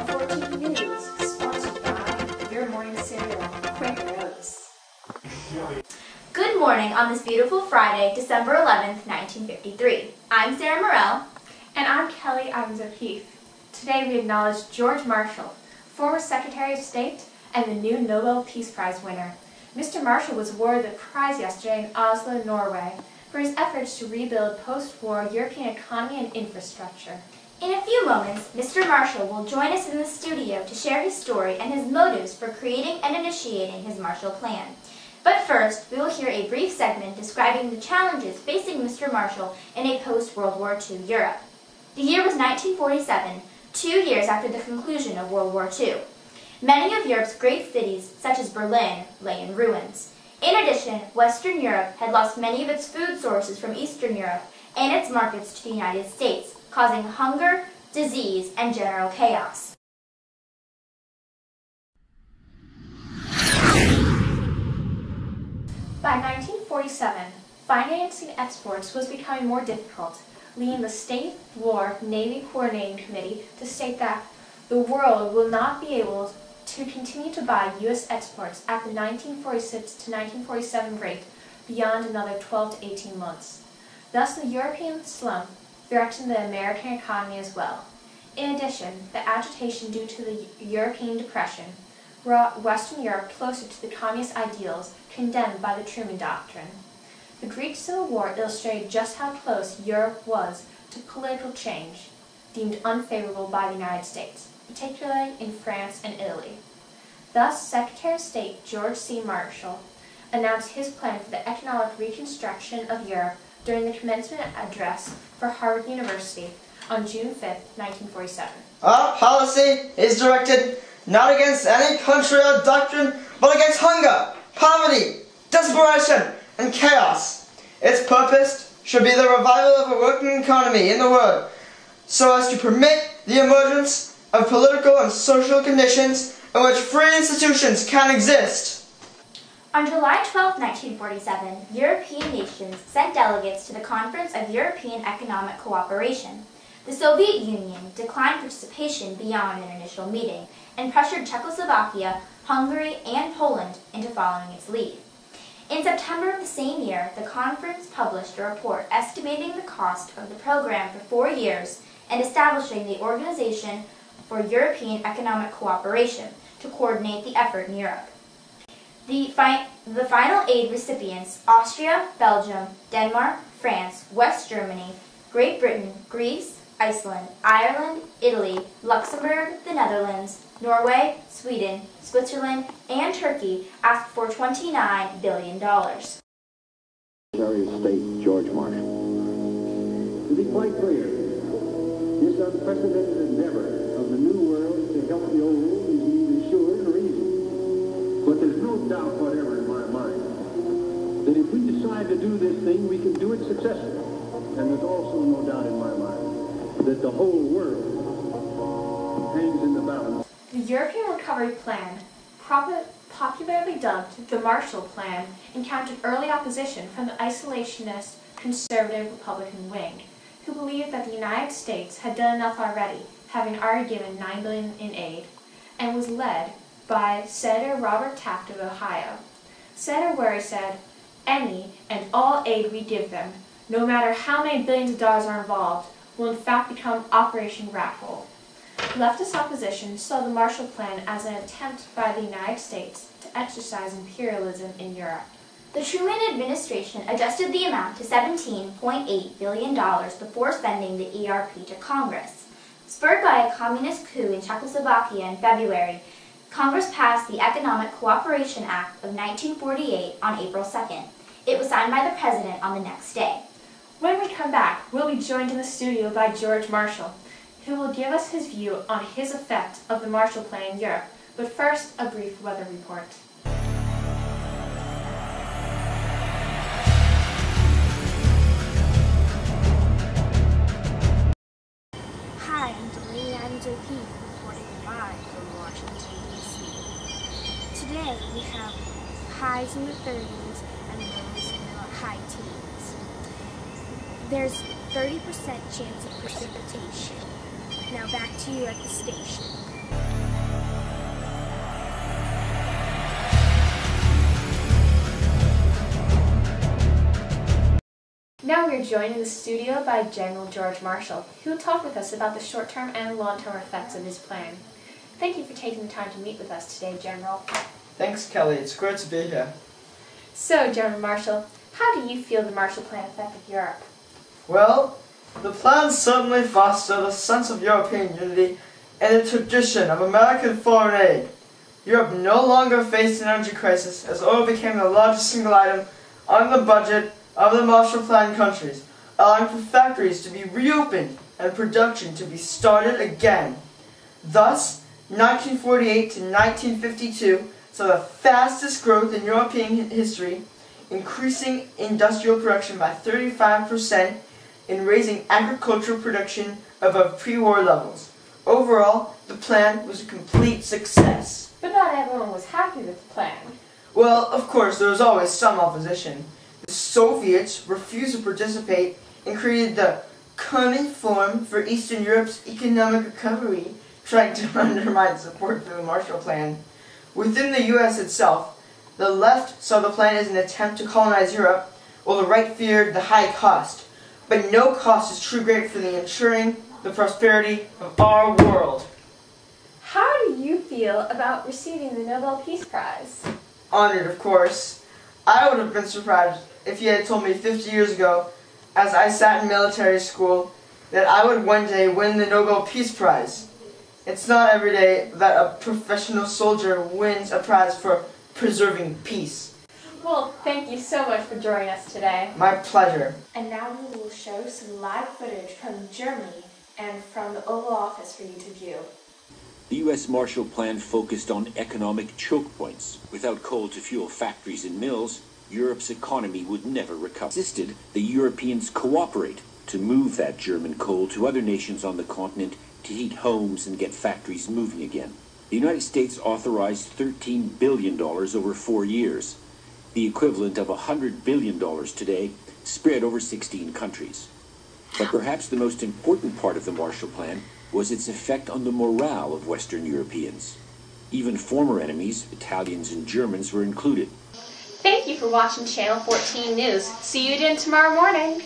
14 News, sponsored by your morning cereal, Quaker Oats. Good morning on this beautiful Friday, December 11th, 1953. I'm Sarah Morell. And I'm Kelly Evans O'Keefe. Today we acknowledge George Marshall, former Secretary of State and the new Nobel Peace Prize winner. Mr. Marshall was awarded the prize yesterday in Oslo, Norway, for his efforts to rebuild post-war European economy and infrastructure. In a few moments, Mr. Marshall will join us in the studio to share his story and his motives for creating and initiating his Marshall Plan. But first, we will hear a brief segment describing the challenges facing Mr. Marshall in a post-World War II Europe. The year was 1947, 2 years after the conclusion of World War II. Many of Europe's great cities, such as Berlin, lay in ruins. In addition, Western Europe had lost many of its food sources from Eastern Europe and its markets to the United States, causing hunger, disease, and general chaos. By 1947, financing exports was becoming more difficult, leading the State War Navy Coordinating Committee to state that the world will not be able to continue to buy U.S. exports at the 1946 to 1947 rate beyond another 12 to 18 months. Thus, the European slump threatened the American economy as well. In addition, the agitation due to the European Depression brought Western Europe closer to the communist ideals condemned by the Truman Doctrine. The Greek Civil War illustrated just how close Europe was to political change, deemed unfavorable by the United States, particularly in France and Italy. Thus, Secretary of State George C. Marshall announced his plan for the economic reconstruction of Europe during the commencement address for Harvard University on June 5, 1947. Our policy is directed not against any country or doctrine, but against hunger, poverty, desperation, and chaos. Its purpose should be the revival of a working economy in the world, so as to permit the emergence of political and social conditions in which free institutions can exist. On July 12, 1947, European nations sent delegates to the Conference of European Economic Cooperation. The Soviet Union declined participation beyond an initial meeting and pressured Czechoslovakia, Hungary, and Poland into following its lead. In September of the same year, the conference published a report estimating the cost of the program for 4 years and establishing the Organization for European Economic Cooperation to coordinate the effort in Europe. The final aid recipients, Austria, Belgium, Denmark, France, West Germany, Great Britain, Greece, Iceland, Ireland, Italy, Luxembourg, the Netherlands, Norway, Sweden, Switzerland, and Turkey, asked for $29 billion. Secretary of State George Marshall. To be quite clear, this unprecedented endeavor of the New World to help the old is neither sure nor easy. But there's no doubt whatever in my mind that if we decide to do this thing, we can do it successfully. And there's also no doubt in my mind that the whole world hangs in the balance. The European Recovery Plan, popularly dubbed the Marshall Plan, encountered early opposition from the isolationist conservative Republican wing, who believed that the United States had done enough already, having already given $9 billion in aid, and was led by Senator Robert Taft of Ohio. Senator Worry said, "Any and all aid we give them, no matter how many billions of dollars are involved, will in fact become Operation Rat Hole." Leftist opposition saw the Marshall Plan as an attempt by the United States to exercise imperialism in Europe. The Truman administration adjusted the amount to $17.8 billion before sending the ERP to Congress. Spurred by a communist coup in Czechoslovakia in February, Congress passed the Economic Cooperation Act of 1948 on April 2nd. It was signed by the President on the next day. When we come back, we'll be joined in the studio by George Marshall, who will give us his view on his effect of the Marshall Plan in Europe. But first, a brief weather report. Hi, I'm Delaney Evans O'Keefe, reporting live from Washington, D.C. Today we have highs in the 30s and lows in the high teens. There's 30% chance of precipitation. Now back to you at the station. Now we are joined in the studio by General George Marshall, who will talk with us about the short-term and long-term effects of his plan. Thank you for taking the time to meet with us today, General. Thanks, Kelly. It's great to be here. So, General Marshall, how do you feel the Marshall Plan affected Europe? Well, the plan certainly fostered a sense of European unity and a tradition of American foreign aid. Europe no longer faced an energy crisis as oil became the largest single item on the budget of the Marshall Plan countries, allowing for factories to be reopened and production to be started again. Thus, 1948 to 1952 saw the fastest growth in European history, increasing industrial production by 35% and raising agricultural production above pre-war levels. Overall, the plan was a complete success. But not everyone was happy with the plan. Well, of course, there was always some opposition. The Soviets refused to participate and created the Coming Forum for Eastern Europe's Economic Recovery, trying to undermine support for the Marshall Plan. Within the U.S. itself, the left saw the plan as an attempt to colonize Europe, while the right feared the high cost. But no cost is too great for the ensuring the prosperity of our world. How do you feel about receiving the Nobel Peace Prize? Honored, of course. I would have been surprised if you had told me 50 years ago, as I sat in military school, that I would one day win the Nobel Peace Prize. It's not every day that a professional soldier wins a prize for preserving peace. Well, thank you so much for joining us today. My pleasure. And now we will show some live footage from Germany and from the Oval Office for you to view. The U.S. Marshall Plan focused on economic choke points. Without coal to fuel factories and mills, Europe's economy would never recover. Insisted the Europeans cooperate to move that German coal to other nations on the continent to heat homes and get factories moving again. The United States authorized $13 billion over 4 years, the equivalent of $100 billion today, spread over 16 countries. But perhaps the most important part of the Marshall Plan was its effect on the morale of Western Europeans. Even former enemies, Italians and Germans, were included. Thank you for watching Channel 14 News. See you again tomorrow morning.